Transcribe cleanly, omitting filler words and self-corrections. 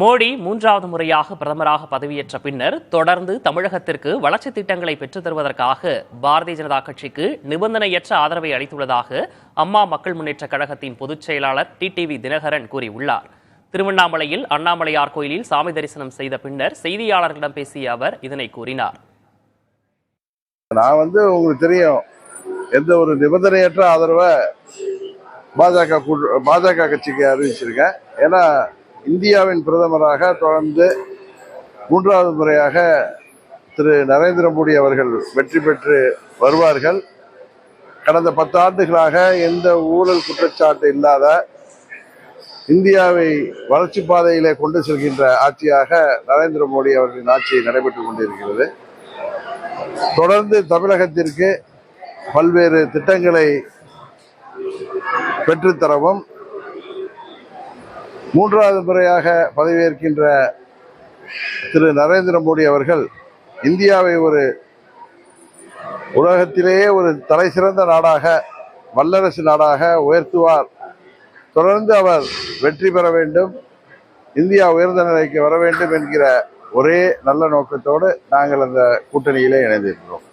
மோடி மூன்றாவது முறையாக பிரதமராக பதவியேற்ற பின்னர் தொடர்ந்து தமிழகத்திற்கு வளர்ச்சித் திட்டங்களை பெற்றுத் தருவதற்காக பாரதிய ஜனதா கட்சிக்கு நிபந்தனையற்ற ஆதரவை அளித்துள்ளதாக அம்மா மக்கள் முன்னேற்றக் கழகத்தின் பொதுச் செயலாளர் டிடிவி தினகரன் கூறியுள்ளார். திருவண்ணாமலையில் அண்ணாமலையார் கோயிலில் சாமி தரிசனம் செய்த பின்னர் செய்தியாளர்களிடம் பேசிய அவர் இதனை கூறினார். நான் உங்களுக்கு தெரியும், எந்த ஒரு நிபந்தனையற்ற ஆதரவை பாஜக கட்சிக்கு அறிவிச்சிருக்கேன். ஏன்னா இந்தியாவின் பிரதமராக தொடர்ந்து மூன்றாவது முறையாக திரு நரேந்திர மோடி அவர்கள் வெற்றி பெற்று வருவார்கள். கடந்த 10 ஆண்டுகளாக எந்த ஊழல் குற்றச்சாட்டு இல்லாத இந்தியாவை வளர்ச்சி பாதையிலே கொண்டு செல்கின்ற ஆட்சியாக நரேந்திர மோடி அவர்களின் ஆட்சி நடைபெற்றுக் கொண்டிருக்கிறது. தொடர்ந்து தமிழகத்திற்கு பல்வேறு திட்டங்களை பெற்றுத்தரவும், மூன்றாவது முறையாக பதவியேற்கின்ற திரு நரேந்திர மோடி அவர்கள் இந்தியாவை ஒரு உலகத்திலேயே ஒரு தலை சிறந்த நாடாக, வல்லரசு நாடாக உயர்த்துவார். தொடர்ந்து அவர் வெற்றி பெற வேண்டும், இந்தியா உயர்ந்த நிலைக்கு வர வேண்டும் என்கிற ஒரே நல்ல நோக்கத்தோடு நாங்கள் அந்த கூட்டணியிலே இணைந்திருக்கிறோம்.